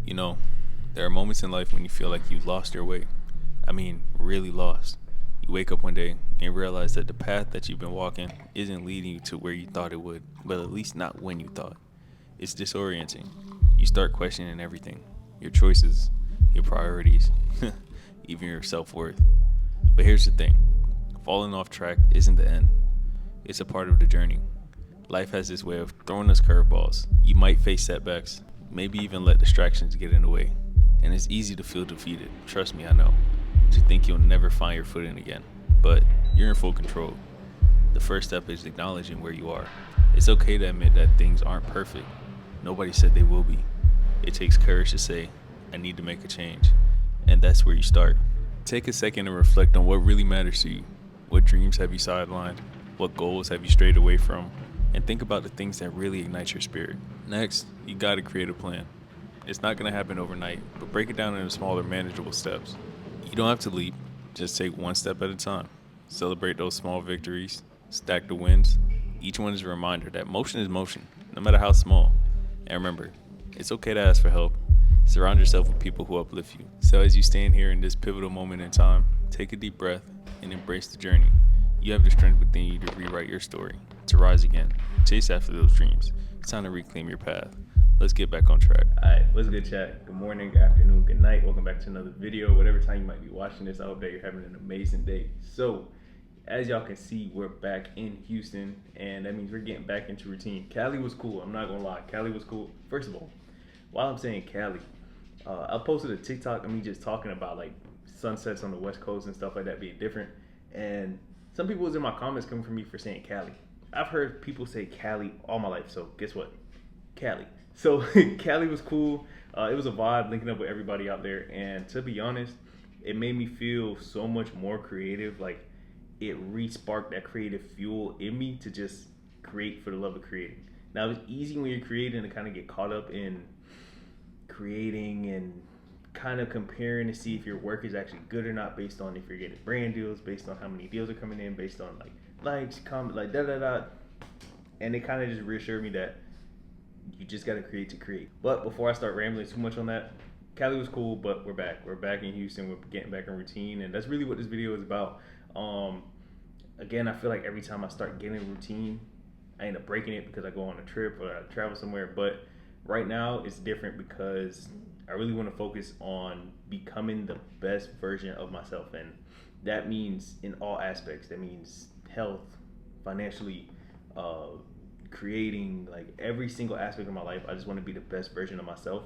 You know, there are moments in life when you feel like you've lost your way. I mean, really lost. You wake up one day and realize that the path that you've been walking isn't leading you to where you thought it would, but at least not when you thought. It's disorienting. You start questioning everything, your choices, your priorities, even your self worth. But here's the thing, falling off track isn't the end, it's a part of the journey. Life has this way of throwing us curveballs. You might face setbacks, maybe even let distractions get in the way. And it's easy to feel defeated. Trust me, I know. To think you'll never find your footing again. But you're in full control. The first step is acknowledging where you are. It's okay to admit that things aren't perfect. Nobody said they will be. It takes courage to say, I need to make a change. And that's where you start. Take a second and reflect on what really matters to you. What dreams have you sidelined? What goals have you strayed away from? And think about the things that really ignite your spirit. Next, you gotta create a plan. It's not gonna happen overnight, but break it down into smaller, manageable steps. You don't have to leap, just take one step at a time. Celebrate those small victories, stack the wins. Each one is a reminder that motion is motion, no matter how small. And remember, it's okay to ask for help. Surround yourself with people who uplift you. So as you stand here in this pivotal moment in time, take a deep breath and embrace the journey. You have the strength within you to rewrite your story, to rise again, chase after those dreams. It's time to reclaim your path. Let's get back on track. All right, what's good, chat? Good morning, good afternoon, good night. Welcome back to another video. Whatever time you might be watching this, I hope that you're having an amazing day. So, as y'all can see, we're back in Houston, and that means we're getting back into routine. Cali was cool. I'm not gonna lie, Cali was cool. First of all, while I'm saying Cali, I posted a TikTok of me just talking about like sunsets on the West Coast and stuff like that being different, and some people was in my comments coming for me for saying Cali. I've heard people say Cali all my life, so guess what? Cali. So Cali was cool. It was a vibe linking up with everybody out there, and to be honest, it made me feel so much more creative. Like it re-sparked that creative fuel in me to just create for the love of creating. Now it's easy when you're creating to kind of get caught up in creating and kind of comparing to see if your work is actually good or not based on if you're getting brand deals, based on how many deals are coming in, based on like likes, comments, like da da da. And it kind of just reassured me that you just got to create to create. But before I start rambling too much on that, Cali was cool, but we're back. We're back in Houston. We're getting back in routine, and that's really what this video is about. Again, I feel like every time I start getting a routine, I end up breaking it because I go on a trip or I travel somewhere. But right now, it's different because I really want to focus on becoming the best version of myself, and that means in all aspects. That means health, financially, creating, like every single aspect of my life. I just want to be the best version of myself,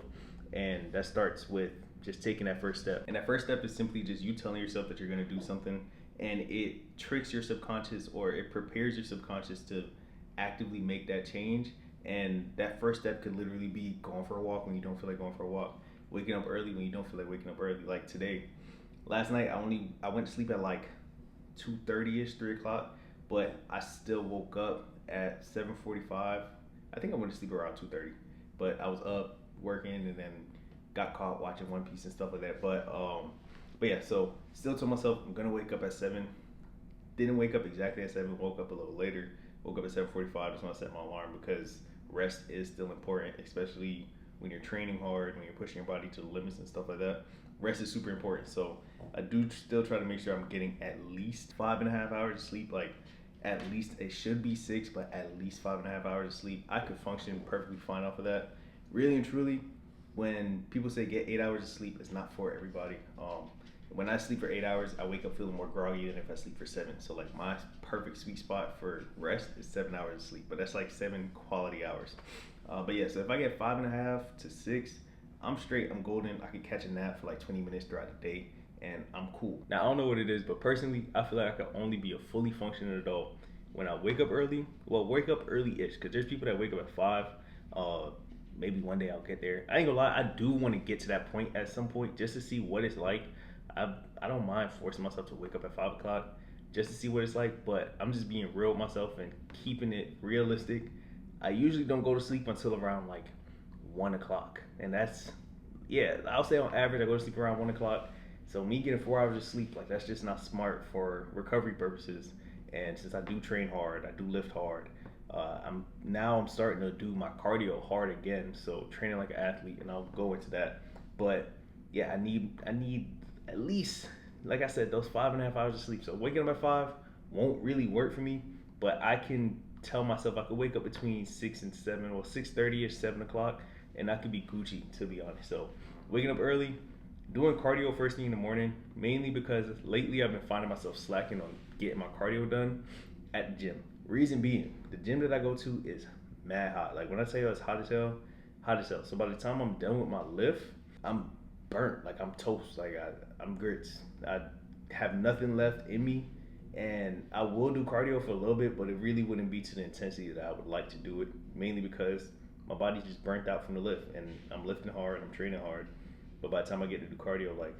and that starts with just taking that first step. And that first step is simply just you telling yourself that you're going to do something, and it tricks your subconscious, or it prepares your subconscious to actively make that change. And that first step could literally be going for a walk when you don't feel like going for a walk, waking up early when you don't feel like waking up early. Like today, last night, I went to sleep at like 2:30ish, 3 o'clock, but I still woke up at 7:45. I think I went to sleep around 2:30, but I was up working and then got caught watching One Piece and stuff like that. But yeah, so still told myself I'm gonna wake up at 7. Didn't wake up exactly at 7. Woke up a little later. Woke up at 7:45. Just want to set my alarm because rest is still important, especially when you're training hard, when you're pushing your body to the limits and stuff like that. Rest is super important. So I do still try to make sure I'm getting at least 5.5 hours of sleep. Like at least, it should be 6, but at least 5.5 hours of sleep. I could function perfectly fine off of that. Really and truly, when people say get 8 hours of sleep, it's not for everybody. When I sleep for 8 hours, I wake up feeling more groggy than if I sleep for 7. So like my perfect sweet spot for rest is 7 hours of sleep, but that's like 7 quality hours. But yeah, so if I get 5.5 to 6, I'm straight. I'm golden. I can catch a nap for like 20 minutes throughout the day, and I'm cool. Now, I don't know what it is, but personally, I feel like I could only be a fully functioning adult when I wake up early. Well, wake up early-ish, because there's people that wake up at 5. Maybe one day I'll get there. I ain't gonna lie, I do want to get to that point at some point just to see what it's like. I don't mind forcing myself to wake up at 5 o'clock just to see what it's like, but I'm just being real with myself and keeping it realistic. I usually don't go to sleep until around like 1 o'clock, and that's, yeah, I'll say on average I go to sleep around 1 o'clock. So me getting 4 hours of sleep, like that's just not smart for recovery purposes. And since I do train hard, I do lift hard. I'm starting to do my cardio hard again, so training like an athlete, and I'll go into that. But yeah, I need at least, like I said, those 5.5 hours of sleep. So waking up at 5 won't really work for me, but I can tell myself I could wake up between 6 and 7, or 6:30 or 7 o'clock, and I could be Gucci, to be honest. So waking up early, doing cardio first thing in the morning, mainly because lately I've been finding myself slacking on getting my cardio done at the gym. Reason being, the gym that I go to is mad hot. Like when I tell you it's hot as hell, hot as hell. So by the time I'm done with my lift, I'm burnt. Like I'm toast. Like I'm grits. I have nothing left in me, and I will do cardio for a little bit, but it really wouldn't be to the intensity that I would like to do it. Mainly because my body's just burnt out from the lift, and I'm lifting hard, I'm training hard. But by the time I get to do cardio, like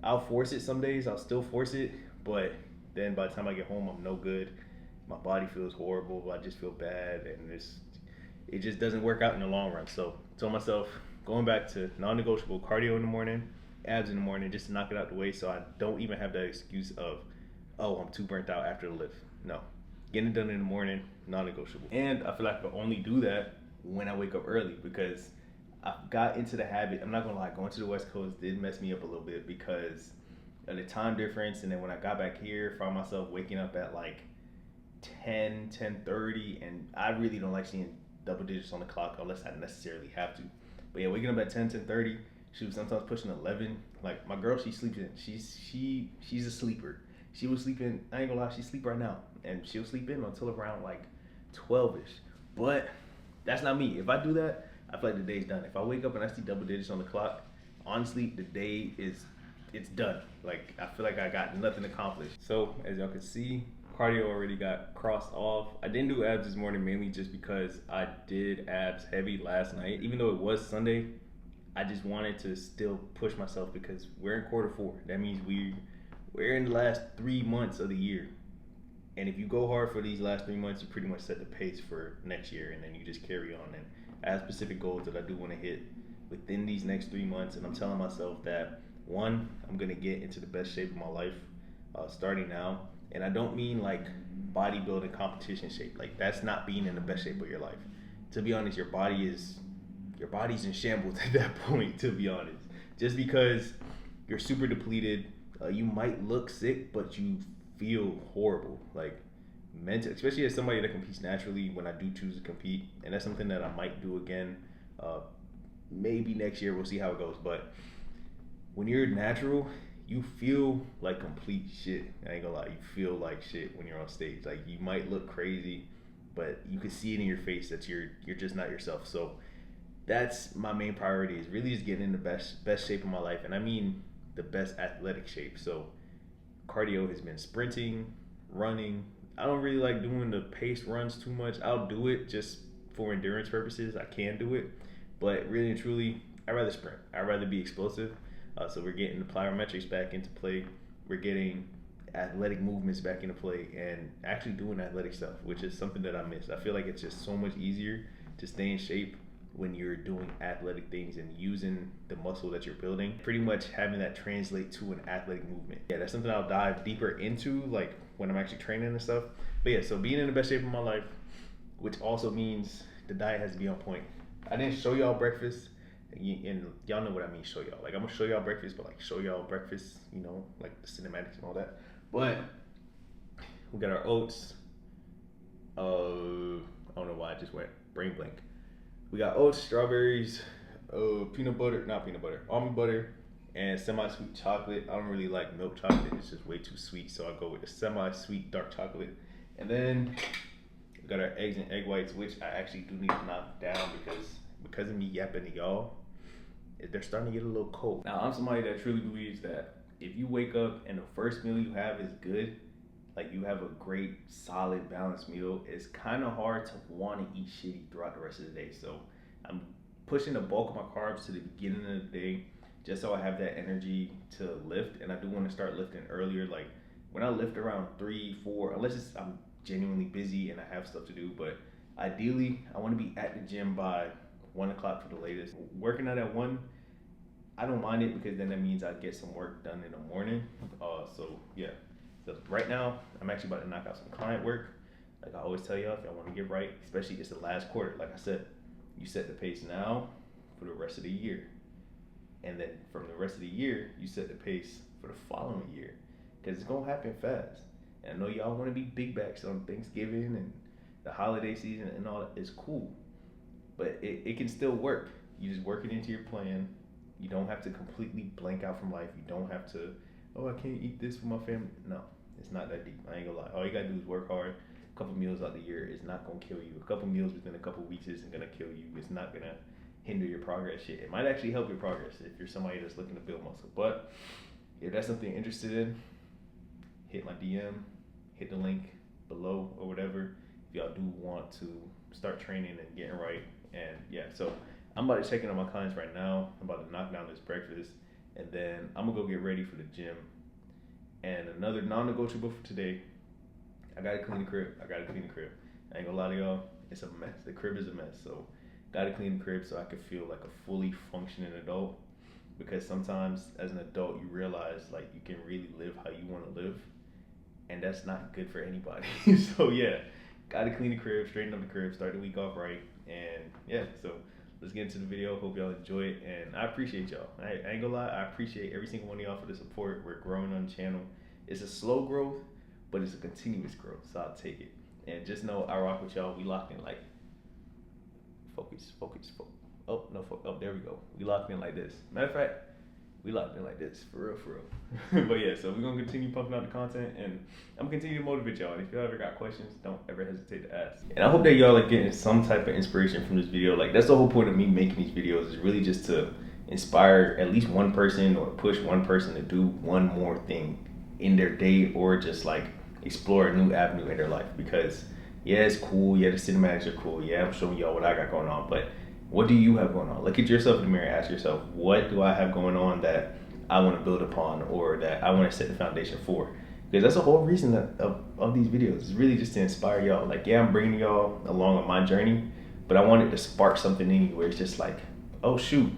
I'll force it some days. I'll still force it, but then by the time I get home, I'm no good. My body feels horrible. I just feel bad, and it just doesn't work out in the long run. So I told myself, going back to non-negotiable cardio in the morning, abs in the morning, just to knock it out the way, so I don't even have that excuse of, oh, I'm too burnt out after the lift. No, getting it done in the morning, non-negotiable. And I feel like I can only do that when I wake up early, because I got into the habit. I'm not gonna lie, going to the West Coast did mess me up a little bit because of the time difference. And then when I got back here, found myself waking up at like 10:30, and I really don't like seeing double digits on the clock unless I necessarily have to. But yeah, waking up at 10:30, shoot, sometimes pushing 11. Like my girl, she sleeps in. She's a sleeper. She was sleeping. I ain't gonna lie, she sleep right now, and she'll sleep in until around like 12ish. But that's not me. If I do that, I feel like the day's done. If I wake up and I see double digits on the clock, honestly, the day is it's done. Like I feel like I got nothing accomplished. So as y'all can see, cardio already got crossed off. I didn't do abs this morning mainly just because I did abs heavy last night. Even though it was Sunday, I just wanted to still push myself because we're in quarter 4. That means we're in the last 3 months of the year. And if you go hard for these last 3 months, you pretty much set the pace for next year, and then you just carry on. And I have specific goals that I do want to hit within these next 3 months, and I'm telling myself that one, I'm gonna get into the best shape of my life, starting now. And I don't mean like bodybuilding competition shape. Like that's not being in the best shape of your life. To be honest, your body's in shambles at that point. To be honest, just because you're super depleted, you might look sick, but you feel horrible. Like mental, especially as somebody that competes naturally. When I do choose to compete, and that's something that I might do again, uh, maybe next year. We'll see how it goes. But when you're natural, you feel like complete shit. I ain't gonna lie, you feel like shit when you're on stage. Like you might look crazy, but you can see it in your face that you're just not yourself. So that's my main priority, is really just getting in the best shape of my life, and I mean the best athletic shape. So cardio has been sprinting, running. I don't really like doing the paced runs too much. I'll do it just for endurance purposes. I can do it, but really and truly, I'd rather sprint. I'd rather be explosive. So we're getting the plyometrics back into play. We're getting athletic movements back into play, and actually doing athletic stuff, which is something that I miss. I feel like it's just so much easier to stay in shape when you're doing athletic things and using the muscle that you're building, pretty much having that translate to an athletic movement. Yeah, that's something I'll dive deeper into, like when I'm actually training and stuff. But yeah, so being in the best shape of my life, which also means the diet has to be on point. I didn't show y'all breakfast, and y'all know what I mean, show y'all. Like I'm gonna show y'all breakfast, but like show y'all breakfast, like the cinematics and all that. But we got our oats. I don't know why I just went brain blank. We got oats, strawberries, almond butter, and semi-sweet chocolate. I don't really like milk chocolate. It's just way too sweet, so I go with the semi-sweet dark chocolate. And then we got our eggs and egg whites, which I actually do need to knock down because of me yapping to y'all, they're starting to get a little cold. Now, I'm somebody that truly believes that if you wake up and the first meal you have is good, like you have a great, solid, balanced meal, it's kind of hard to want to eat shitty throughout the rest of the day. So I'm pushing the bulk of my carbs to the beginning of the day just so I have that energy to lift. And I do want to start lifting earlier. Like when I lift around 3, 4, unless I'm genuinely busy and I have stuff to do. But ideally, I want to be at the gym by 1 o'clock for the latest. Working out at 1, I don't mind it because then that means I get some work done in the morning. So yeah. So right now, I'm actually about to knock out some client work. Like I always tell y'all, if y'all want to get right, especially it's the last quarter. Like I said, you set the pace now for the rest of the year. And then from the rest of the year, you set the pace for the following year, because it's gonna happen fast. And I know y'all want to be big backs on Thanksgiving and the holiday season and all that. It's cool, but it can still work. You just work it into your plan. You don't have to completely blank out from life. You don't have to, oh, I can't eat this for my family. No, it's not that deep. I ain't gonna lie. All you gotta do is work hard. A couple meals out the year is not gonna kill you. A couple meals within a couple weeks isn't gonna kill you. It's not gonna hinder your progress. Shit, it might actually help your progress if you're somebody that's looking to build muscle. But if that's something you're interested in, hit my DM, hit the link below or whatever. If y'all do want to start training and getting right. And yeah, so I'm about to check in on my clients right now. I'm about to knock down this breakfast, and then I'm gonna go get ready for the gym. And another non-negotiable for today, I gotta clean the crib. I ain't gonna lie to y'all, it's a mess. The crib is a mess. So gotta clean the crib so I can feel like a fully functioning adult. Because sometimes as an adult you realize like you can really live how you want to live, and that's not good for anybody. So yeah, gotta clean the crib, straighten up the crib, start the week off right. And yeah, so let's get into the video. Hope y'all enjoy it, and I appreciate y'all. I ain't gonna lie, I appreciate every single one of y'all for the support. We're growing on the channel. It's a slow growth, but it's a continuous growth, so I'll take it. And just know I rock with y'all. We locked in like focus. Oh no, oh there we go. We locked in like this. Matter of fact, we locked in like this, for real. But yeah, so we're gonna continue pumping out the content, and I'm gonna continue to motivate y'all. And if y'all ever got questions, don't ever hesitate to ask. And I hope that y'all are getting some type of inspiration from this video. Like, that's the whole point of me making these videos, is really just to inspire at least one person, or push one person to do one more thing in their day, or just like explore a new avenue in their life. Because yeah, it's cool. Yeah, the cinematics are cool. Yeah, I'm showing y'all what I got going on, but what do you have going on? Look at yourself in the mirror. Ask yourself, what do I have going on that I want to build upon, or that I want to set the foundation for? Because that's the whole reason of these videos. It's really just to inspire y'all. Like, yeah, I'm bringing y'all along on my journey, but I wanted to spark something in you where it's just like, oh shoot,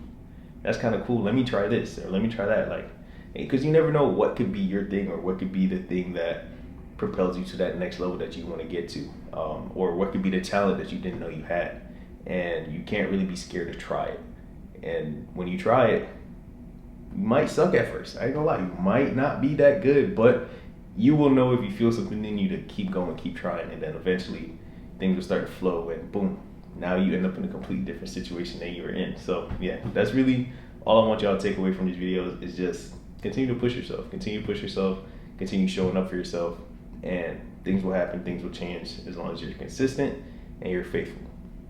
that's kind of cool. Let me try this, or let me try that. Like, because you never know what could be your thing, or what could be the thing that propels you to that next level that you want to get to, or what could be the talent that you didn't know you had. And you can't really be scared to try it. And when you try it, you might suck at first. I ain't gonna lie, you might not be that good, but you will know if you feel something in you to keep going, keep trying, and then eventually things will start to flow, and boom, now you end up in a completely different situation than you were in. So yeah, that's really all I want y'all to take away from these videos, is just continue to push yourself, continue showing up for yourself, and things will happen, things will change, as long as you're consistent and you're faithful.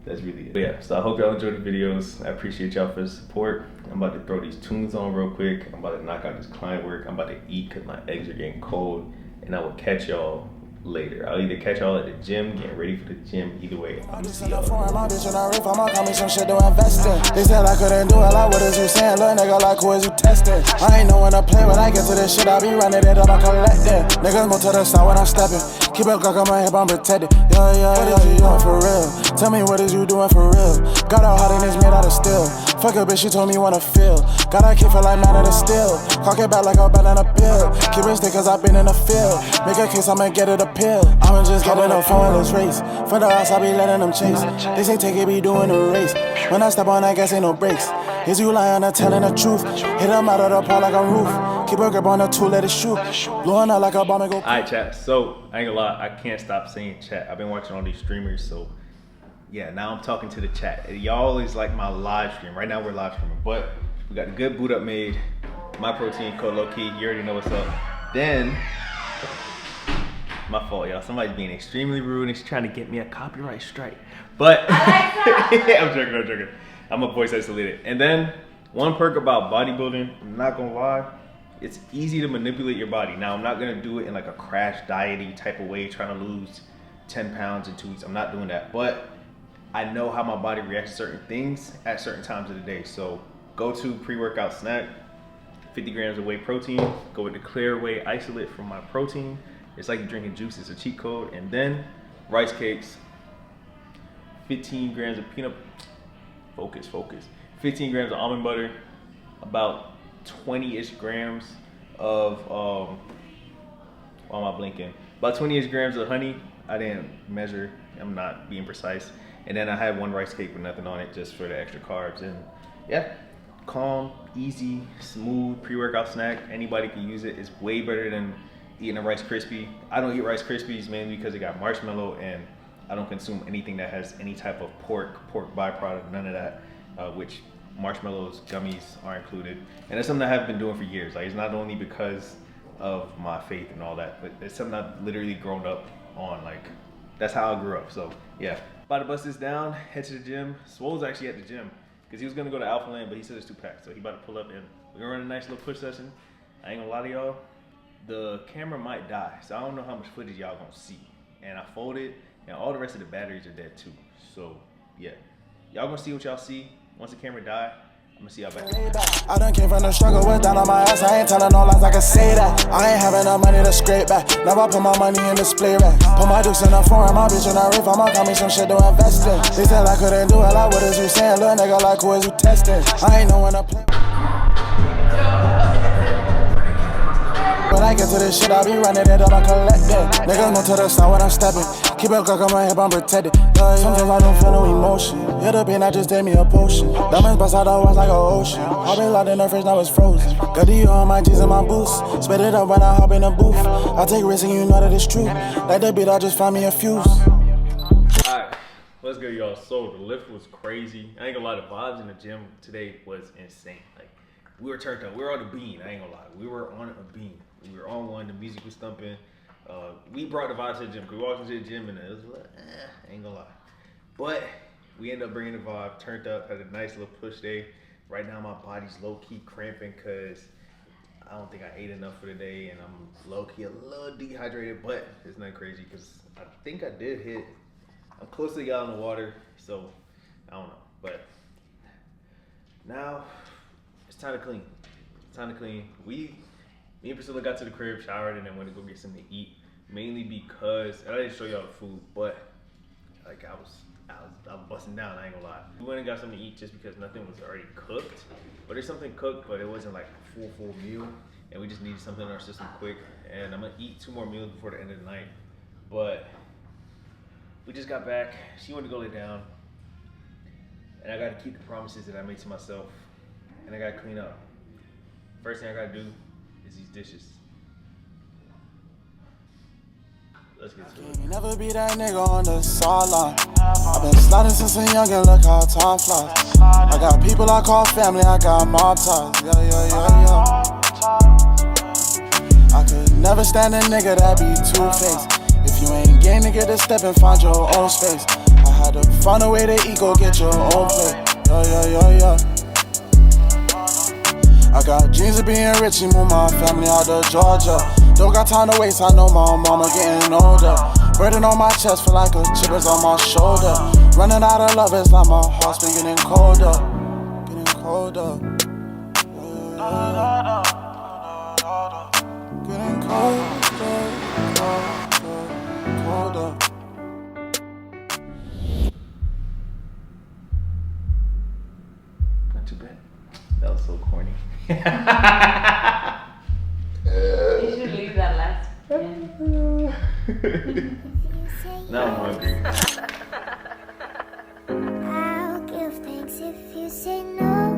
That's really it. But yeah, so I hope y'all enjoyed the videos. I appreciate y'all for the support. I'm about to throw these tunes on real quick. I'm about to knock out this client work. I'm about to eat because my eggs are getting cold. And I will catch y'all later. I'll either catch y'all at the gym, getting ready for the gym. Either way, I'm gonna see y'all. My bitch and I rip, I'ma call me some shit to invest in. They said I couldn't do it, like what is you saying? Little nigga, like who is you testing? I ain't know when to play, when I get to this shit, I be running it up, I collect it. Niggas move to the side when I'm stepping. Keep it cock on my hip, I'm protected. Yeah, what is you doing for real? Tell me what is you doing for real? Got out hot and it's made out of steel. Fuck a bitch, she told me wanna feel. Got a kid for like man of the steel. Cock it back like a banana peel. Keep it stick cause I been in the field. Make a case, I'ma get it a pill. I'ma just get it a phone in this race. For the house, I be letting them chase. They say take it, be doing a race. When I step on that gas, ain't no brakes. Is you lying or telling the truth? Hit them out of the pole like a roof. Keep a grip on the tool, let it shoot. Blowing out like a bomb and go. Alright, chat. So, I ain't gonna lie, I can't stop saying chat. I've been watching all these streamers, so yeah, now I'm talking to the chat. Y'all is like my live stream. Right now we're live streaming, but we got a good boot up made. My protein code low key. You already know what's up. Then, my fault, y'all. Somebody's being extremely rude and she's trying to get me a copyright strike. But I'm joking. I'm a voice isolated. And then one perk about bodybuilding, I'm not gonna lie, it's easy to manipulate your body. Now, I'm not gonna do it in like a crash diety type of way, trying to lose 10 pounds in 2 weeks. I'm not doing that, but I know how my body reacts to certain things at certain times of the day. So go to pre-workout snack, 50 grams of whey protein, go with the clear whey isolate from my protein. It's like you're drinking juice, it's a cheat code. And then rice cakes, 15 grams of peanut, focus. 15 grams of almond butter, about 20-ish grams of, why am I blinking? About 20-ish grams of honey. I didn't measure, I'm not being precise. And then I had one rice cake with nothing on it, just for the extra carbs. And yeah, calm, easy, smooth pre-workout snack. Anybody can use it. It's way better than eating a Rice Krispie. I don't eat Rice Krispies mainly because it got marshmallow, and I don't consume anything that has any type of pork byproduct, none of that, which marshmallows, gummies are included. And it's something I have been doing for years. Like, it's not only because of my faith and all that, but it's something I've literally grown up on. Like, that's how I grew up. So yeah, about to bust this down, head to the gym. Swole's actually at the gym because he was gonna go to Alpha Land, but he said it's too packed. So he about to pull up and we're gonna run a nice little push session. I ain't gonna lie to y'all, the camera might die, so I don't know how much footage y'all gonna see. And I folded, and all the rest of the batteries are dead too. So yeah, y'all gonna see what y'all see. Once the camera die, I'm gonna see y'all back. I done came from the struggle with down on my ass. I ain't telling no lies, I can say that. I ain't having no money to scrape back. Now I put my money in display rack. Put my dukes in the foreign, my bitch in a riff. I'ma call me some shit to invest in. They said I couldn't do it, like what is you saying? Little nigga, like who is you testing? I ain't knowing to play. When I get to this shit, I be running it up, I collect it. Niggas move to the side when I'm stepping. Keep it cock on my hip, I'm protected. Sometimes I don't feel no emotion. Hit the pain, I just gave me a potion. Diamonds bust out the walls like an ocean. I been locked in the fridge, now it's frozen. Got the on my jeans and my boots. Spit it up when I hop in the booth. I take risks and you know that it's true. Like the beat, I just find me a fuse. Alright, let's go, y'all. So the lift was crazy. I ain't gonna lie, the vibes in the gym today was insane. Like, we were turned up. We were on the bean. I ain't gonna lie. We were on a bean. We were on one. The music was thumping. We brought the vibe to the gym. We walked into the gym and it was like, I ain't gonna lie. But we ended up bringing the vibe. Turned up. Had a nice little push day. Right now my body's low key cramping because I don't think I ate enough for the day, and I'm low key a little dehydrated. But it's not crazy because I think I did hit. I'm close to a gallon of water, so I don't know. But now it's time to clean. It's time to clean. Me and Priscilla got to the crib, showered, and then went to go get something to eat. Mainly because, and I didn't show y'all the food, but like I was busting down, I ain't gonna lie. We went and got something to eat just because nothing was already cooked. But there's something cooked, but it wasn't like a full meal. And we just needed something in our system quick. And I'm gonna eat 2 more meals before the end of the night. But we just got back. She went to go lay down. And I gotta keep the promises that I made to myself. And I gotta clean up. First thing I gotta do is these dishes. Let's get to it. Never be that nigga on the sideline. I've been sliding since a youngin', look how time flies. I got people I call family, I got mob ties. Yeah. I could never stand a nigga that be two-faced. If you ain't game to get a step and find your own space. I had to find a way to eat, go get your own plate. Yeah. I got dreams of being rich, and move my family out to Georgia. Don't got time to waste, I know my mama getting older. Burden on my chest, feel like a chip is on my shoulder. Running out of love, it's like my heart's been getting colder. Getting colder. Getting colder. Not too bad. That was so corny. You should leave that last. Yeah. Now I'm hungry. I'll give thanks if you say no.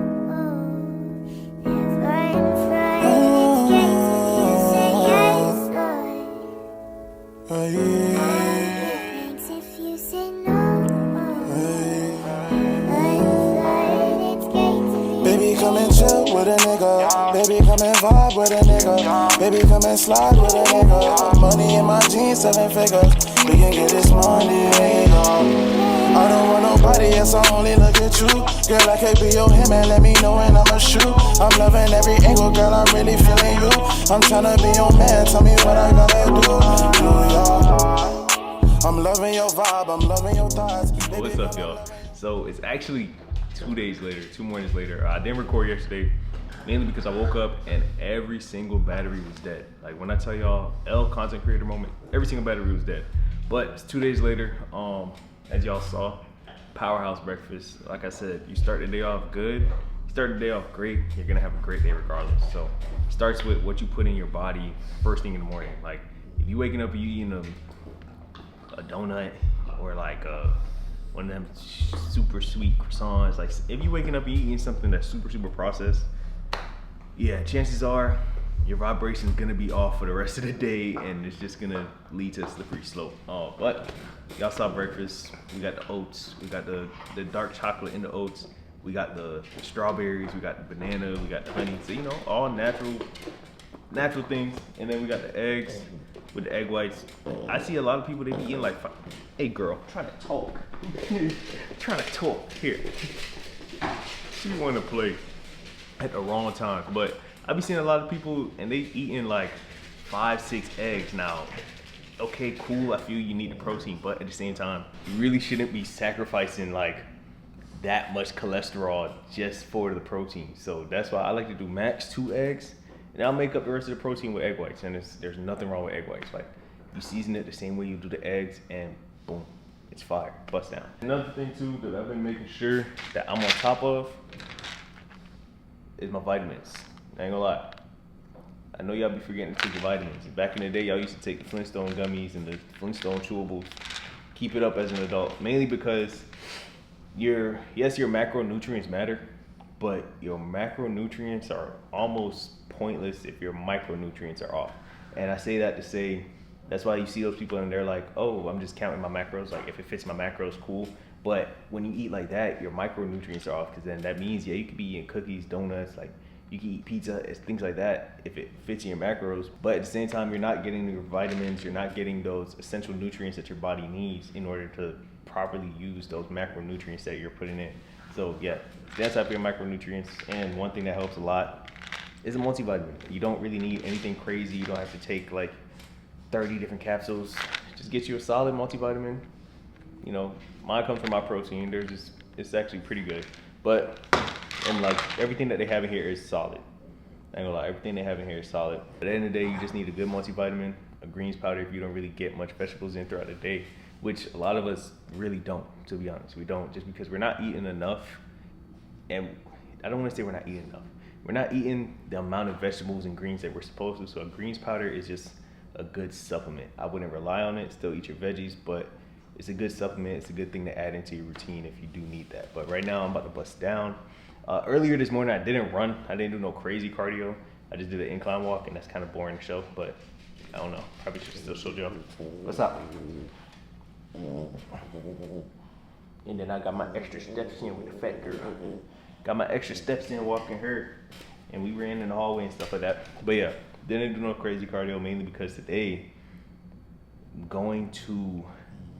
Never in front, it's gates if you say yes, Lord. I'll give thanks if you say no. Baby, come and chill with a nigga. Baby, come and vibe with a nigga. Baby, come and slide with a nigga. Money in my jeans, 7 figures. We can get this money, I don't want nobody else, I only look at you. Girl, I can't be your him and let me know when I'ma shoot. I'm loving every angle, girl, I'm really feeling you. I'm tryna be your man, tell me what I gotta do. I'm loving your vibe, I'm loving your thoughts. What's up, y'all? So it's actually 2 days later, 2 mornings later. I didn't record yesterday, mainly because I woke up and every single battery was dead. Like when I tell y'all, content creator moment, every single battery was dead. But it's 2 days later, as y'all saw, powerhouse breakfast. Like I said, you start the day off good, you start the day off great, you're gonna have a great day regardless. So it starts with what you put in your body first thing in the morning. Like if you waking up and you eating a donut or like one of them super sweet croissants. Like if you waking up and eating something that's super processed, yeah, chances are your vibration is gonna be off for the rest of the day, and it's just gonna lead to a slippery slope. But y'all saw breakfast. We got the oats. We got the dark chocolate in the oats. We got the strawberries. We got the banana. We got the honey. So you know, all natural things. And then we got the eggs with the egg whites. I see a lot of people, they be eating like, hey girl, trying to talk. Trying to talk here. She want to play at the wrong time. But I be seeing a lot of people and they eating like 5-6 eggs now. Okay, cool, I feel you need the protein, but at the same time, you really shouldn't be sacrificing like that much cholesterol just for the protein. So that's why I like to do max 2 eggs, and I'll make up the rest of the protein with egg whites. And there's nothing wrong with egg whites. Like, you season it the same way you do the eggs, and boom, it's fire, bust down. Another thing too that I've been making sure that I'm on top of is my vitamins. I ain't gonna lie. I know y'all be forgetting to take your vitamins. Back in the day, y'all used to take the Flintstone gummies and the Flintstone chewables. Keep it up as an adult, mainly because your macronutrients matter, but your macronutrients are almost pointless if your micronutrients are off. And I say that to say, that's why you see those people and they're like, oh, I'm just counting my macros. Like, if it fits my macros, cool. But when you eat like that, your micronutrients are off, because then that means, yeah, you could be eating cookies, donuts, like you can eat pizza, things like that, if it fits in your macros. But at the same time, you're not getting your vitamins, you're not getting those essential nutrients that your body needs in order to properly use those macronutrients that you're putting in. So yeah, that's up your macronutrients. And one thing that helps a lot is a multivitamin. You don't really need anything crazy. You don't have to take like 30 different capsules. Just get you a solid multivitamin. You know, mine comes from my protein. It's actually pretty good. But, and like everything that they have in here is solid. I ain't gonna lie, everything they have in here is solid. At the end of the day, you just need a good multivitamin, a greens powder if you don't really get much vegetables in throughout the day, which a lot of us really don't, to be honest. We don't, just because we're not eating enough. And I don't want to say we're not eating enough. We're not eating the amount of vegetables and greens that we're supposed to. So a greens powder is just a good supplement. I wouldn't rely on it. Still eat your veggies, but it's a good supplement. It's a good thing to add into your routine if you do need that. But right now I'm about to bust down. Earlier this morning, I didn't run. I didn't do no crazy cardio. I just did an incline walk, and that's kind of boring to show, but I don't know. Probably should still show you. What's up? And then I got my extra steps in with the fat girl. Got my extra steps in walking her, and we ran in the hallway and stuff like that. But yeah, didn't do no crazy cardio, mainly because today I'm going to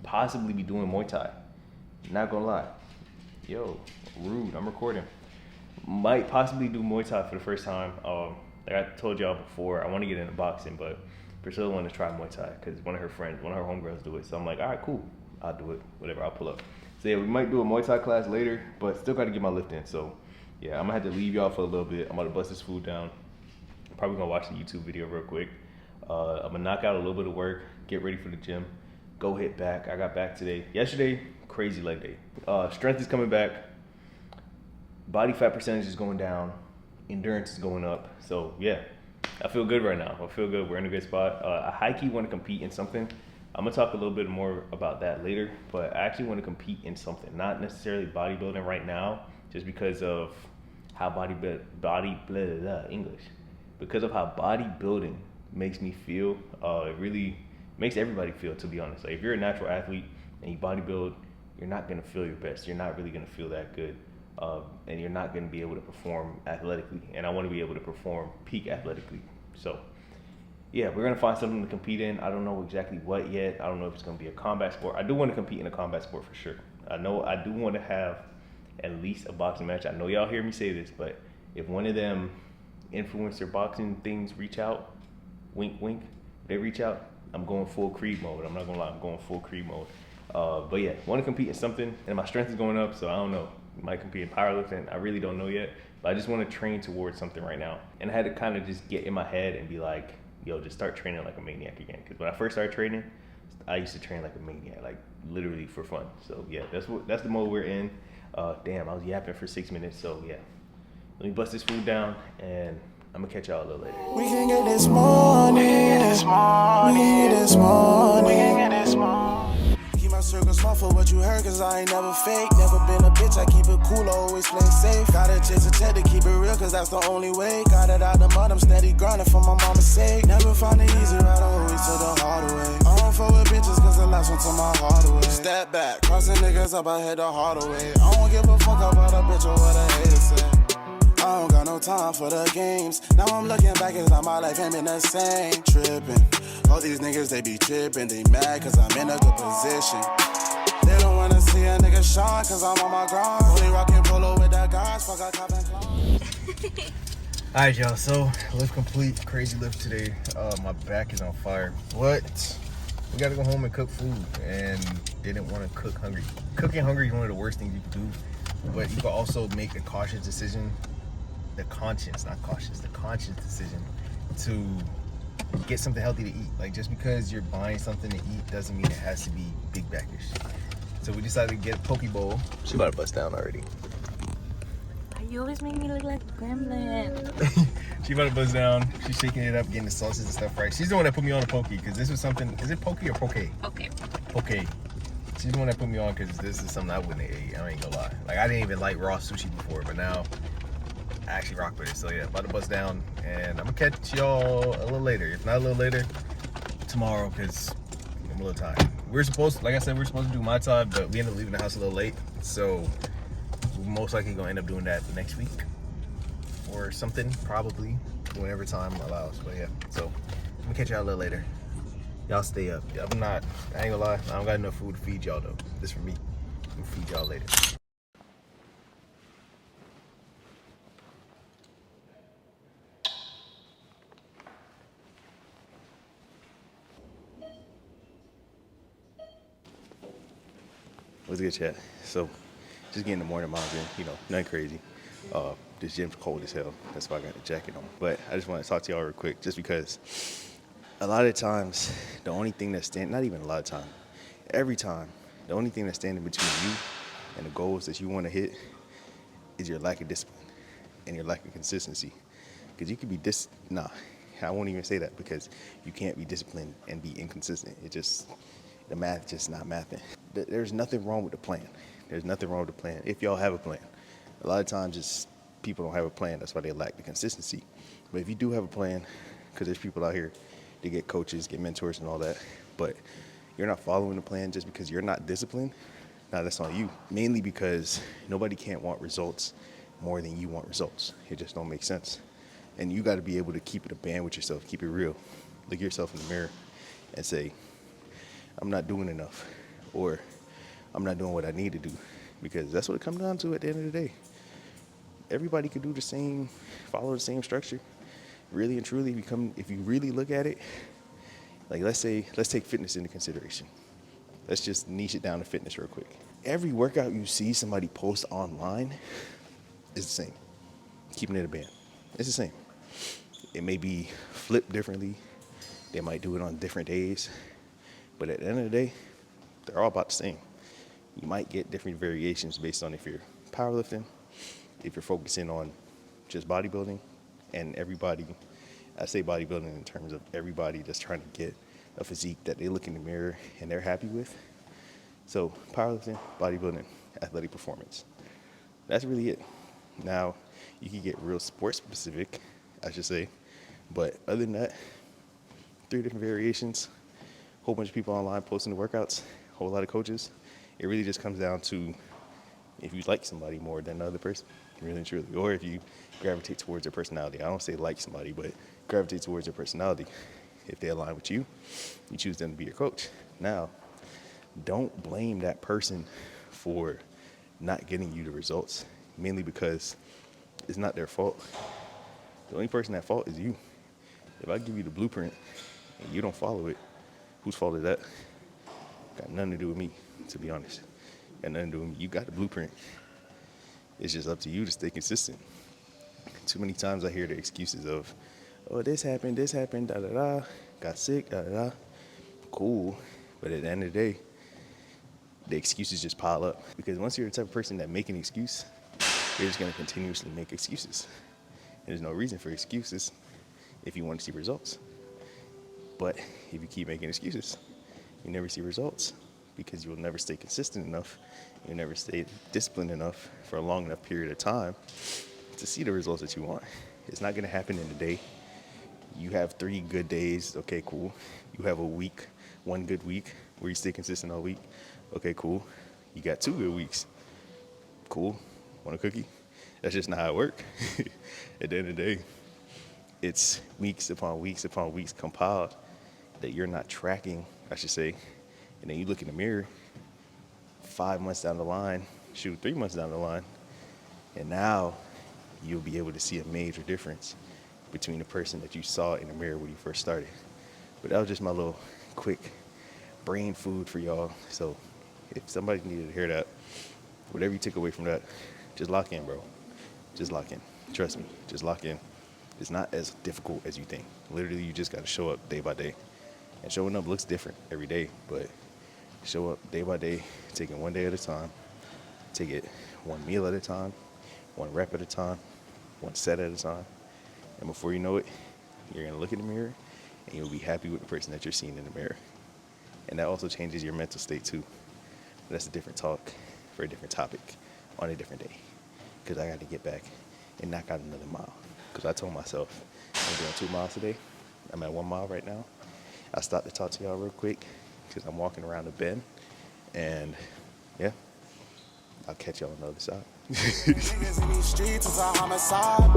possibly be doing Muay Thai. Not gonna lie. Yo, rude, I'm recording. Might possibly do Muay Thai for the first time. Like I told y'all before, I want to get into boxing, but Priscilla wanted to try Muay Thai because one of her homegirls do it. So I'm like, all right, cool, I'll do it, whatever, I'll pull up. So yeah, we might do a Muay Thai class later, but still got to get my lift in. So yeah, I'm gonna have to leave y'all for a little bit. I'm about to bust this food down. Probably gonna watch the YouTube video real quick. I'm gonna knock out a little bit of work, get ready for the gym, go hit back. I got back today. Yesterday, crazy leg day. Strength is coming back. Body fat percentage is going down. Endurance is going up. So yeah, I feel good right now. I feel good. We're in a good spot. I high-key want to compete in something. I'm gonna talk a little bit more about that later, but I actually want to compete in something, not necessarily bodybuilding right now, just because of how because of how bodybuilding makes me feel. It really makes everybody feel, to be honest. Like if you're a natural athlete and you bodybuild, you're not gonna feel your best. You're not really gonna feel that good. And you're not going to be able to perform athletically. And I want to be able to perform peak athletically. So, yeah, we're going to find something to compete in. I don't know exactly what yet. I don't know if it's going to be a combat sport. I do want to compete in a combat sport for sure. I know I do want to have at least a boxing match. I know y'all hear me say this, but if one of them influencer boxing things reach out, wink, wink, they reach out, I'm going full Creed mode. I'm not going to lie, I'm going full Creed mode. But yeah, want to compete in something, and my strength is going up, so I don't know. Might compete in powerlifting. I really don't know yet, but I just want to train towards something right now. And I had to kind of just get in my head and be like, yo, just start training like a maniac again. Because when I first started training, I used to train like a maniac, like literally for fun. So yeah, that's the mode we're in. Damn, I was yapping for 6 minutes. So yeah, let me bust this food down, and I'm gonna catch y'all a little later. We can get this money, we can get this money, we can get this money. Keep my my circle small for what you heard, cause I ain't never fake. Never been a bitch, I keep it cool, always play safe. Gotta chase a check to keep it real, cause that's the only way. Got it out the mud, I'm steady grinding for my mama's sake. Never find it easy, right? I always took the hard way. I don't fuck with bitches, cause the last one took my heart away. Step back, crossing niggas up, I head the hard way. I don't give a fuck about a bitch or what a hater say. I don't got no time for the games. Now I'm looking back, it's like my life ain't been the same. Tripping, all these niggas, they be tripping. They mad cause I'm in a good position. They don't wanna see a nigga shine cause I'm on my grind. Only rockin' polo with that guys, fuck a cop and clown. Alright, y'all, so lift complete, crazy lift today. My back is on fire, but we gotta go home and cook food, and didn't want to cook hungry. Cooking hungry is one of the worst things you can do, but you can also make a cautious decision. The conscious decision to get something healthy to eat. Like, just because you're buying something to eat doesn't mean it has to be big backish. So we decided to get a poke bowl. She about to bust down already. You always make me look like a gremlin. She about to buzz down. She's shaking it up, getting the sauces and stuff right. She's the one that put me on the poke, because this was something. Is it poke or poke? Okay. Poke. She's the one that put me on because this is something I wouldn't have ate. I ain't gonna lie. Like, I didn't even like raw sushi before, but now I actually rock with it. So yeah, about to bust down, and I'm gonna catch y'all a little later. If not a little later, tomorrow, because I'm a little tired. We're supposed to do my time, but we ended up leaving the house a little late. So we're most likely gonna end up doing that next week or something, probably whenever time allows. But yeah, so I'm gonna catch y'all a little later. Y'all stay up. I ain't gonna lie, I don't got enough food to feed y'all though. This for me. I'm gonna feed y'all later. What's good, chat? So, just getting the morning miles in, nothing crazy. This gym's cold as hell. That's why I got the jacket on. But I just want to talk to y'all real quick, just because a lot of times, the only thing that's not even a lot of time, every time, the only thing that's standing between you and the goals that you want to hit is your lack of discipline and your lack of consistency. Because you could be I won't even say that, because you can't be disciplined and be inconsistent. The math just not mathing. There's nothing wrong with the plan. There's nothing wrong with the plan if y'all have a plan. A lot of times, just people don't have a plan. That's why they lack the consistency. But if you do have a plan, because there's people out here, they get coaches, get mentors and all that, but you're not following the plan just because you're not disciplined, now that's on you. Mainly because nobody can't want results more than you want results. It just don't make sense. And you got to be able to keep it a band with yourself, keep it real. Look yourself in the mirror and say, I'm not doing enough, or I'm not doing what I need to do, because that's what it comes down to at the end of the day. Everybody could follow the same structure. Really and truly, if you really look at it, like let's take fitness into consideration. Let's just niche it down to fitness real quick. Every workout you see somebody post online is the same. Keeping it a band. It's the same. It may be flipped differently. They might do it on different days. But at the end of the day, they're all about the same. You might get different variations based on if you're powerlifting, if you're focusing on just bodybuilding, and everybody, I say bodybuilding in terms of everybody that's trying to get a physique that they look in the mirror and they're happy with. So powerlifting, bodybuilding, athletic performance. That's really it. Now, you can get real sports specific, I should say. But other than that, 3 different variations, whole bunch of people online posting the workouts, whole lot of coaches. It really just comes down to if you like somebody more than the other person, really and truly, or if you gravitate towards their personality. I don't say like somebody, but gravitate towards their personality. If they align with you, you choose them to be your coach. Now, don't blame that person for not getting you the results, mainly because it's not their fault. The only person at fault is you. If I give you the blueprint and you don't follow it, whose fault is that? Got nothing to do with me, to be honest. Got nothing to do with me. You got the blueprint. It's just up to you to stay consistent. Too many times I hear the excuses of, oh, this happened, da-da-da, got sick, da-da-da. Cool, but at the end of the day, the excuses just pile up. Because once you're the type of person that make an excuse, you're just gonna continuously make excuses. And there's no reason for excuses if you want to see results. But if you keep making excuses, you never see results because you'll never stay consistent enough. You'll never stay disciplined enough for a long enough period of time to see the results that you want. It's not going to happen in a day. You have 3 good days. Okay, cool. You have a week, 1 good week where you stay consistent all week. Okay, cool. You got 2 good weeks. Cool. Want a cookie? That's just not how it works. At the end of the day, it's weeks upon weeks upon weeks compiled that you're not tracking, I should say. And then you look in the mirror 5 months down the line, 3 months down the line, and now you'll be able to see a major difference between the person that you saw in the mirror when you first started. But that was just my little quick brain food for y'all. So if somebody needed to hear that, whatever you take away from that, just lock in, bro. Just lock in. Trust me, just lock in. It's not as difficult as you think. Literally, you just got to show up day by day. And showing up looks different every day, but show up day by day, take it 1 day at a time. Take it 1 meal at a time, 1 rep at a time, 1 set at a time. And before you know it, you're going to look in the mirror and you'll be happy with the person that you're seeing in the mirror. And that also changes your mental state too. But that's a different talk for a different topic on a different day. Because I got to get back and knock out another mile. Because I told myself I'm doing 2 miles today. I'm at 1 mile right now. I stopped to talk to y'all real quick because I'm walking around the bend. And yeah, I'll catch y'all on the other side. Niggas in these streets, it's a homicide.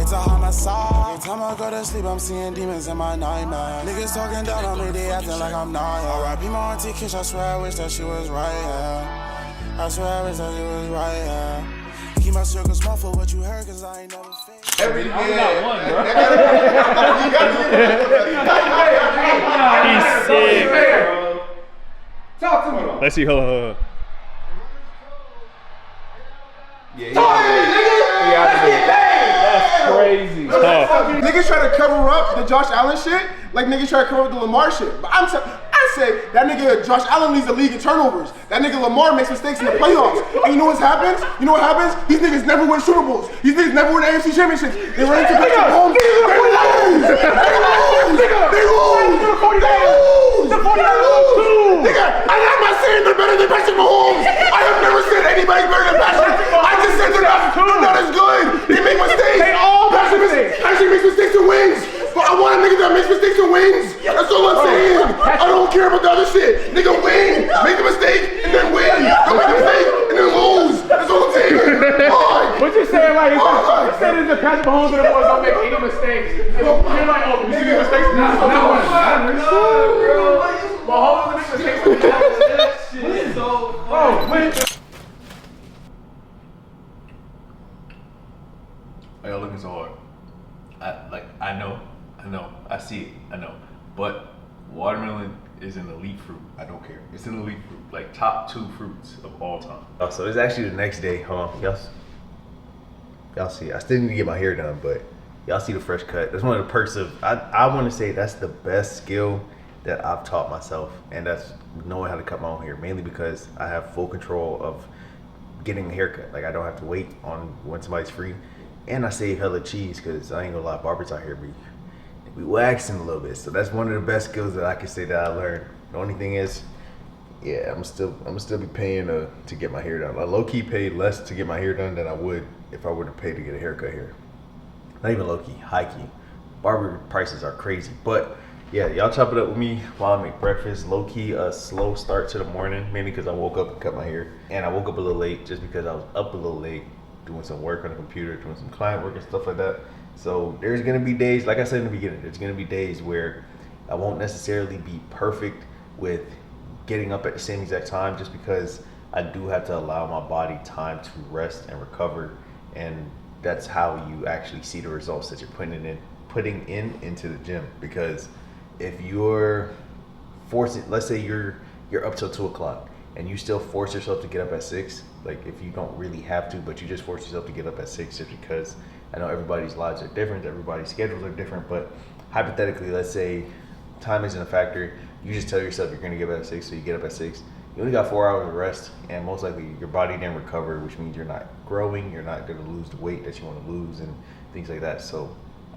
It's a homicide. Every time I go to sleep, I'm seeing demons in my nightmare. Niggas talking down on me, they acting like I'm not. R.I.P. my auntie Kish, I swear I wish that she was right, yeah. I swear I wish that she was right, yeah. Keep my circle small for what you heard, cause I ain't never fake. Every day. I got one, bro. He's sick. Talk to me. Let's see. Hold on. Yeah, That's crazy. Niggas try to cover up the Josh Allen shit like niggas try to cover up the Lamar shit. But I say that nigga Josh Allen leads the league in turnovers. That nigga Lamar makes mistakes in the playoffs. And you know what happens? These niggas never win Super Bowls. These niggas never win AFC championships. They run into Patrick Mahomes. They lose. Nigga, I'm not saying they're better than Patrick Mahomes. I have never said anybody's better than Patrick. I just said they're not as good. They make mistakes. They all Patrick makes mistakes and wins. But I want a nigga that makes mistakes and wins. That's all I'm saying. I don't care about the other shit. Nigga win, make a mistake, and then win. Don't make a mistake, and then lose. That's all I'm saying. What you saying, like, you said it's the Patrick Mahomes and the boys don't make any mistakes. You're like, oh, you see mistakes? Not one. Bro. Mahomes makes mistakes. That shit is so funny. Y'all looking so hard. I know. I see it. I know. But watermelon is an elite fruit. I don't care. It's an elite fruit. Like top 2 fruits of all time. Oh, so it's actually the next day. Hold on. Y'all see. I still need to get my hair done, but y'all see the fresh cut. That's one of the perks of, I want to say that's the best skill that I've taught myself. And that's knowing how to cut my own hair. Mainly because I have full control of getting a haircut. Like I don't have to wait on when somebody's free. And I save hella cheese because I ain't gonna lie, barbers out here be waxing a little bit. So that's one of the best skills that I can say that I learned. The only thing is, yeah, I'm still be paying to get my hair done. I low key paid less to get my hair done than I would if I were to pay to get a haircut here. Not even low key, high key. Barber prices are crazy. But yeah, y'all chop it up with me while I make breakfast. Low key, a slow start to the morning, mainly because I woke up and cut my hair. And I woke up a little late just because I was up a little late doing some work on the computer, doing some client work and stuff like that. So there's gonna be days, like I said in the beginning, there's gonna be days where I won't necessarily be perfect with getting up at the same exact time, just because I do have to allow my body time to rest and recover. And that's how you actually see the results that you're putting into the gym. Because if you're forcing, let's say you're up till 2 o'clock and you still force yourself to get up at 6, like if you don't really have to, but you just force yourself to get up at 6 just because I know everybody's lives are different, everybody's schedules are different, but hypothetically, let's say time isn't a factor, you just tell yourself you're gonna get up at 6, so you get up at 6. You only got 4 hours of rest, and most likely your body didn't recover, which means you're not growing, you're not gonna lose the weight that you wanna lose and things like that. So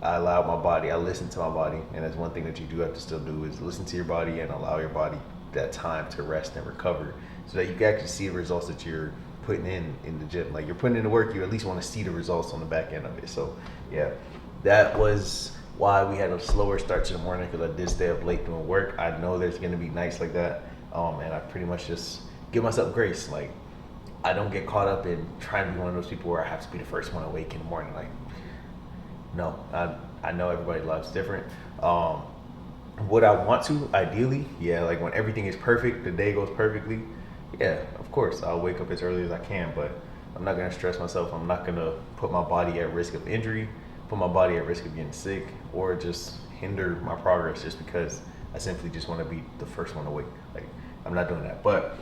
I allow my body, I listen to my body, and that's one thing that you do have to still do is listen to your body and allow your body that time to rest and recover so that you can actually see the results that you're putting in the gym. Like you're putting in the work, you at least want to see the results on the back end of it. So yeah, that was why we had a slower start to the morning, because I did stay up late doing work. I know there's gonna be nights like that, and I pretty much just give myself grace. Like I don't get caught up in trying to be one of those people where I have to be the first one awake in the morning. Like no, I know everybody's life's different. Would I want to? Ideally, yeah. Like when everything is perfect, the day goes perfectly. Yeah, of course, I'll wake up as early as I can, but I'm not gonna stress myself. I'm not gonna put my body at risk of injury, put my body at risk of getting sick, or just hinder my progress just because I simply just want to be the first one awake. Like I'm not doing that. But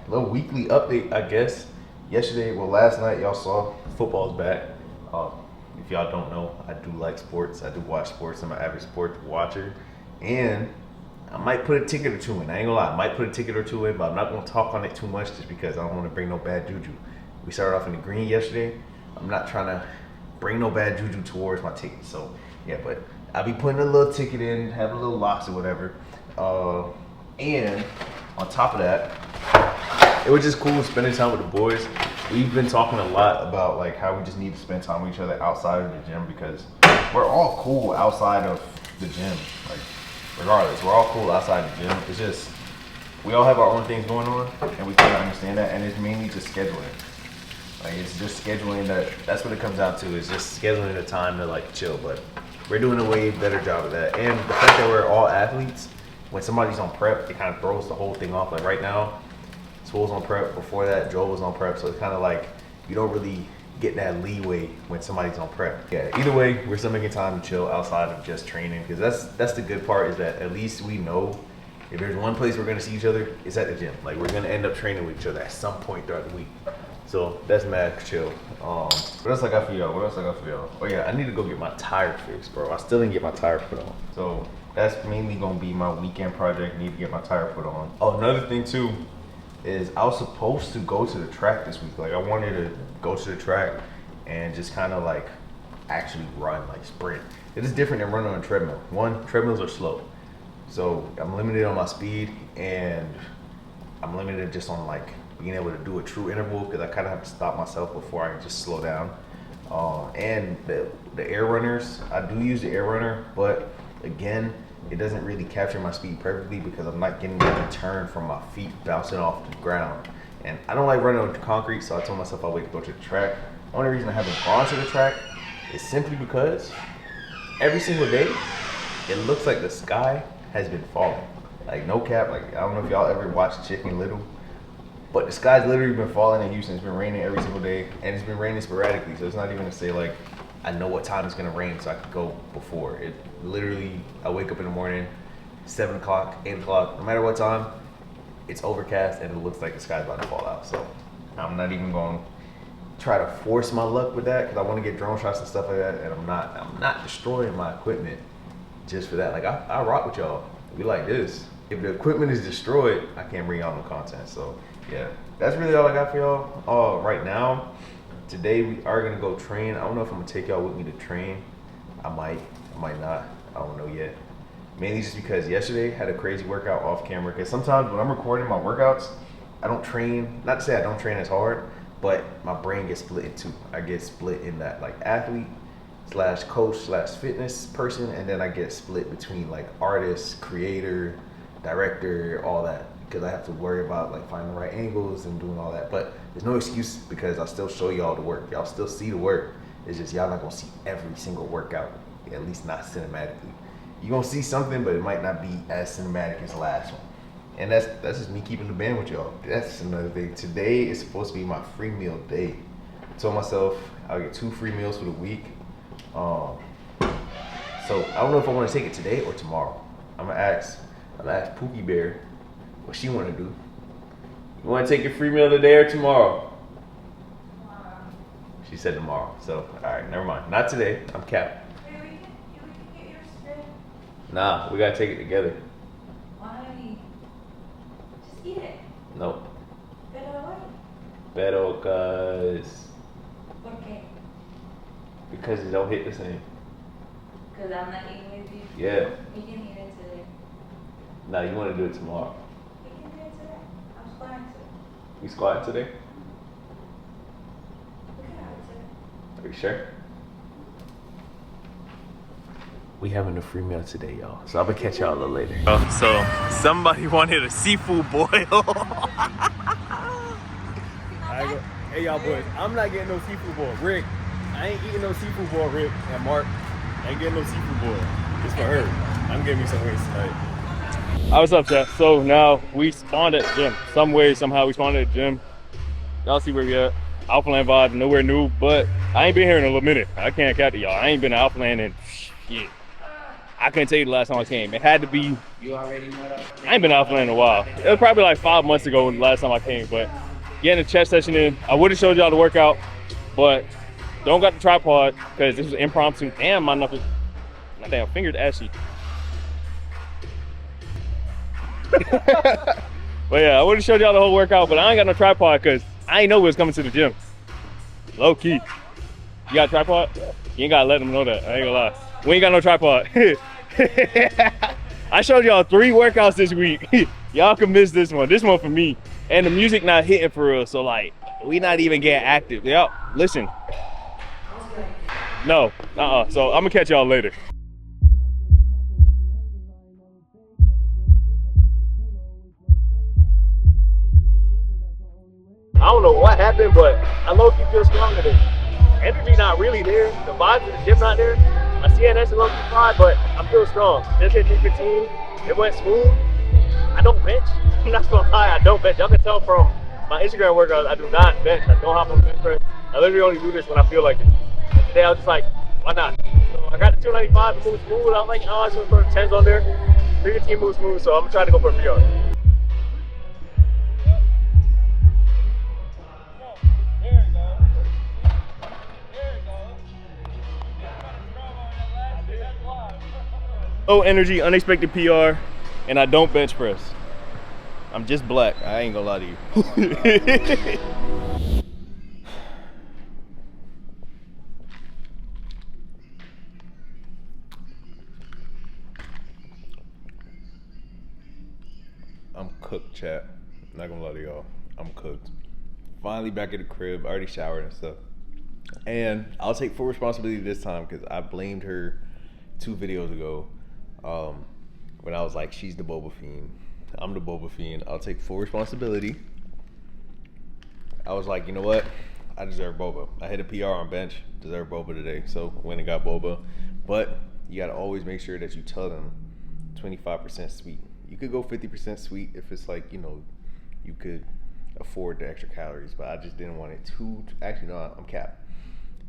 little weekly update, I guess. Last night y'all saw football's back. If y'all don't know, I do like sports. I do watch sports. I'm an avid sports watcher, and I might put a ticket or two in. I ain't gonna lie, I might put a ticket or two in, but I'm not gonna talk on it too much just because I don't want to bring no bad juju. We started off in the green yesterday. I'm not trying to bring no bad juju towards my ticket. So yeah, but I'll be putting a little ticket in, have a little locks or whatever. And on top of that, it was just cool spending time with the boys. We've been talking a lot about like how we just need to spend time with each other outside of the gym, because we're all cool outside of the gym. Like regardless, we're all cool outside the gym. It's just we all have our own things going on, and we kind of understand that. And it's mainly just scheduling. Like it's just scheduling that's what it comes down to. Is just scheduling the time to like chill. But we're doing a way better job of that. And the fact that we're all athletes, when somebody's on prep, it kind of throws the whole thing off. Like right now, Swole's on prep. Before that, Joel was on prep. So it's kind of like you don't really get that leeway when somebody's on prep. Yeah, either way, we're still making time to chill outside of just training, because that's the good part, is that at least we know if there's one place we're gonna see each other, it's at the gym. Like we're gonna end up training with each other at some point throughout the week. So that's mad chill. What else I got for y'all? Oh yeah, I need to go get my tire fixed, bro. I still didn't get my tire put on. So that's mainly gonna be my weekend project. Need to get my tire put on. Oh, another thing too is I was supposed to go to the track this week. Like I wanted to go to the track and just kind of like actually run, like sprint. It is different than running on a treadmill. One, treadmills are slow. So I'm limited on my speed, and I'm limited just on like being able to do a true interval, because I kind of have to stop myself before I can just slow down. And the air runners, I do use the air runner, but again, it doesn't really capture my speed perfectly because I'm not getting the return from my feet bouncing off the ground. And I don't like running on concrete, so I told myself I'll wait to go to the track. The only reason I haven't gone to the track is simply because every single day, it looks like the sky has been falling. Like no cap, like I don't know if y'all ever watched Chicken Little, but the sky's literally been falling in Houston. It's been raining every single day, and it's been raining sporadically. So it's not even to say like I know what time it's gonna rain so I could go before. It literally, I wake up in the morning, 7 o'clock, 8 o'clock, no matter what time, it's overcast and it looks like the sky's about to fall out. So I'm not even going to try to force my luck with that, because I want to get drone shots and stuff like that, and I'm not destroying my equipment just for that. Like I rock with y'all. We like this. If the equipment is destroyed, I can't bring y'all no content. So yeah, that's really all I got for y'all. Right now, today we are gonna go train. I don't know if I'm gonna take y'all with me to train. I might not. I don't know yet. Mainly just because yesterday had a crazy workout off camera. Because sometimes when I'm recording my workouts, I don't train. Not to say I don't train as hard, but my brain gets split in two. I get split in that like athlete / coach / fitness person, and then I get split between like artist, creator, director, all that. Because I have to worry about like finding the right angles and doing all that. But there's no excuse, because I'll still show y'all the work. Y'all still see the work. It's just y'all not gonna see every single workout, at least not cinematically. You're gonna see something, but it might not be as cinematic as the last one. And that's just me keeping the band with y'all. That's another thing. Today is supposed to be my free meal day. I told myself I'll get 2 free meals for the week. So I don't know if I want to take it today or tomorrow. I'm gonna ask Pookie Bear what she want to do. You want to take your free meal today or tomorrow? Tomorrow. She said tomorrow. So all right, never mind. Not today. I'm capping. Wait, we can get yours today. Nah, we gotta take it together. Why? Just eat it. Nope. Pero why? Pero cause ¿Por qué? because it don't hit the same. Because I'm not eating with you. Yeah. We can eat it today. Nah, you want to do it tomorrow. squatting too. You squatting today? We can have it too. Are you sure? We having a free meal today, y'all. So I'm gonna catch y'all a little later. So somebody wanted a seafood boil. Hey y'all boys, I'm not getting no seafood boil. Rick, I ain't eating no seafood boil, Rick. And Mark, I ain't getting no seafood boil. It's for her. I'm getting me some wings tonight. Hi, what's up, chat? So now we spawned at the gym. Some way, somehow we spawned at the gym. Y'all see where we at. Alphaland vibe, nowhere new, but I ain't been here in a little minute. I can't cap to y'all. I ain't been to Alphaland in shit. I couldn't tell you the last time I came. It had to be. You already know that? I ain't been to Alphaland in a while. It was probably like 5 months ago when the last time I came, but getting the chest session in. I would have showed y'all the workout, but don't got the tripod because this was impromptu. Damn, my knuckles, my damn fingers ashy. But yeah, I would have showed y'all the whole workout, but I ain't got no tripod because I ain't know we was coming to the gym. Low key. You got a tripod? You ain't gotta let them know that. I ain't gonna lie. We ain't got no tripod. I showed y'all 3 workouts this week. Y'all can miss this one. This one for me. And the music not hitting for real, so like, we not even getting active. Yep, listen. No, so I'm gonna catch y'all later. I don't know what happened, but I low-key feel strong today. Energy not really there. The vibes in the gym not there. My CNS is low-key fried, but I feel strong. Just hit 315. It went smooth. I don't bench. I'm not gonna lie, I don't bench. Y'all can tell from my Instagram workouts, I do not bench. I don't hop on the bench press. I literally only do this when I feel like it. And today I was just like, why not? So I got the 295 to move smooth. I was like, oh, I should put 10s on there. 315 moves smooth, so I'm gonna try to go for a PR. Low energy, unexpected PR, and I don't bench press. I'm just black. I ain't gonna lie to you. I'm cooked, chat. Not gonna lie to y'all. I'm cooked. Finally back at the crib. Already showered and stuff. And I'll take full responsibility this time because I blamed her 2 videos ago when I was like, she's the boba fiend. I'm the boba fiend. I'll take full responsibility. I was like, you know what? I deserve boba. I hit a PR on bench. Deserve boba today. So went and got boba. But you gotta always make sure that you tell them 25% sweet. You could go 50% sweet if it's like, you know, you could afford the extra calories, but I just didn't want it too. Actually, no, I'm capped.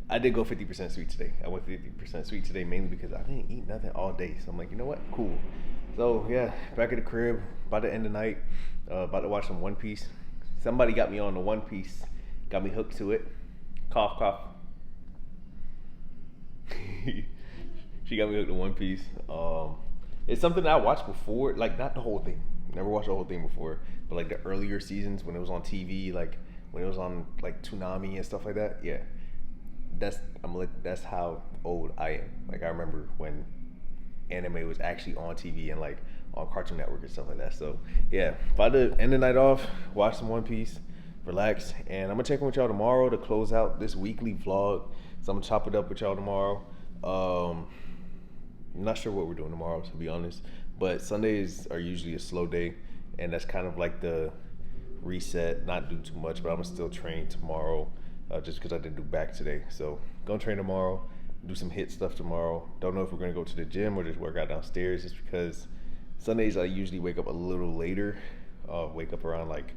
I did go 50% sweet today. I went 50% sweet today mainly because I didn't eat nothing all day. So I'm like, you know what? Cool. So yeah, back at the crib, about to end the night, about to watch some One Piece. Somebody got me on the One Piece, got me hooked to it. Cough, cough. She got me hooked to One Piece. It's something that I watched before, like not the whole thing. Never watched the whole thing before, but like the earlier seasons when it was on TV, like when it was on like Toonami and stuff like that. Yeah, that's how old I am. Like I remember when anime was actually on TV and like on Cartoon Network and stuff like that. So yeah, about to end the night off, watch some One Piece, relax, and I'm gonna check in with y'all tomorrow to close out this weekly vlog. So I'm gonna chop it up with y'all tomorrow. I'm not sure what we're doing tomorrow, to be honest, but Sundays are usually a slow day, and that's kind of like the reset, not do too much, but I'm gonna still train tomorrow just because I didn't do back today. So gonna train tomorrow, do some HIIT stuff tomorrow. Don't know if we're gonna go to the gym or just work out downstairs, just because Sundays I usually wake up a little later, wake up around like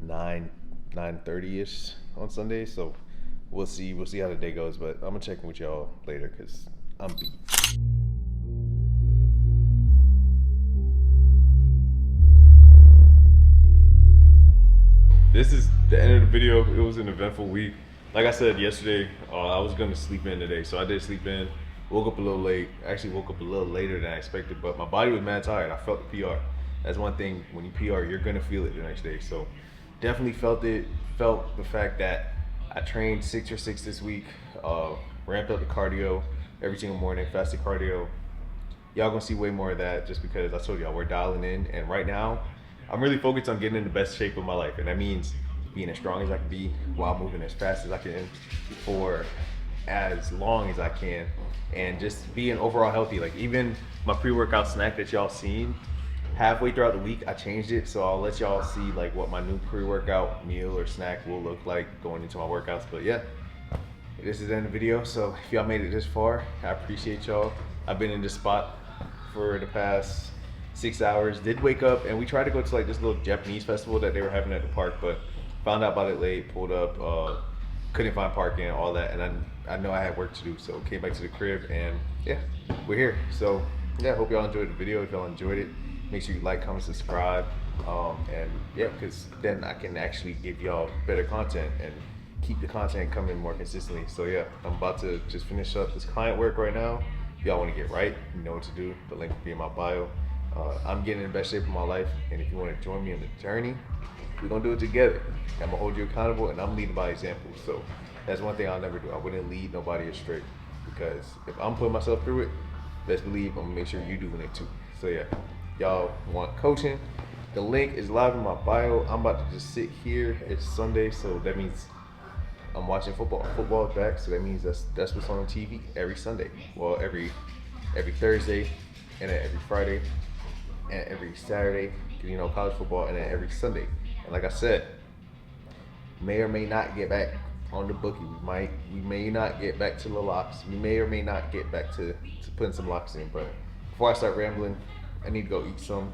9:30ish on Sundays. So we'll see how the day goes, but I'm gonna check in with y'all later because I'm beat. This is the end of the video. It was an eventful week. Like I said yesterday, I was gonna sleep in today, so I did sleep in. Woke up a little late. Actually woke up a little later than I expected, but my body was mad tired. I felt the PR. That's one thing, when you PR, you're gonna feel it the next day. So definitely felt it. Felt the fact that I trained 6 or 6 this week. Ramped up the cardio every single morning, fasted cardio. Y'all gonna see way more of that just because I told y'all we're dialing in, and right now I'm really focused on getting in the best shape of my life, and that means being as strong as I can be while moving as fast as I can for as long as I can, and just being overall healthy. Like even my pre-workout snack that y'all seen, halfway throughout the week I changed it, so I'll let y'all see like what my new pre-workout meal or snack will look like going into my workouts. But yeah, this is the end of the video, so if y'all made it this far, I appreciate y'all. I've been in this spot for the past 6 hours. Did wake up and we tried to go to like this little Japanese festival that they were having at the park, but found out about it late, pulled up, couldn't find parking and all that, and I know I had work to do, so came back to the crib, and yeah, we're here. So yeah, hope y'all enjoyed the video. If y'all enjoyed it, make sure you like, comment, subscribe, and yeah, because then I can actually give y'all better content and keep the content coming more consistently. So yeah, I'm about to just finish up this client work right now. If y'all want to get right, you know what to do. The link will be in my bio. I'm getting in the best shape of my life, and if you want to join me on the journey, we're gonna do it together. I'm gonna hold you accountable, and I'm leading by example. So that's one thing I'll never do. I wouldn't lead nobody astray, because if I'm putting myself through it, best believe I'm gonna make sure you're doing it too. So yeah, y'all want coaching, the link is live in my bio. I'm about to just sit here. It's Sunday, so that means I'm watching football. Football is back, so that means that's what's on TV every Sunday. Well, every Thursday, and then every Friday, and every Saturday, you know, college football, and then every Sunday. And like I said, may or may not get back on the bookie. We may not get back to the locks. We may or may not get back to putting some locks in. But before I start rambling, I need to go eat some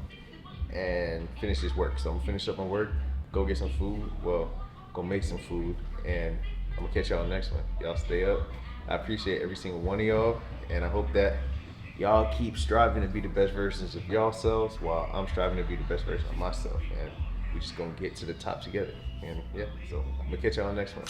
and finish this work. So I'm gonna finish up my work, go get some food. Well, go make some food, and I'm gonna catch y'all on the next one. Y'all stay up. I appreciate every single one of y'all, and I hope that y'all keep striving to be the best versions of yourselves while I'm striving to be the best version of myself. And we're just gonna get to the top together. And yeah, so I'm gonna catch y'all on the next one.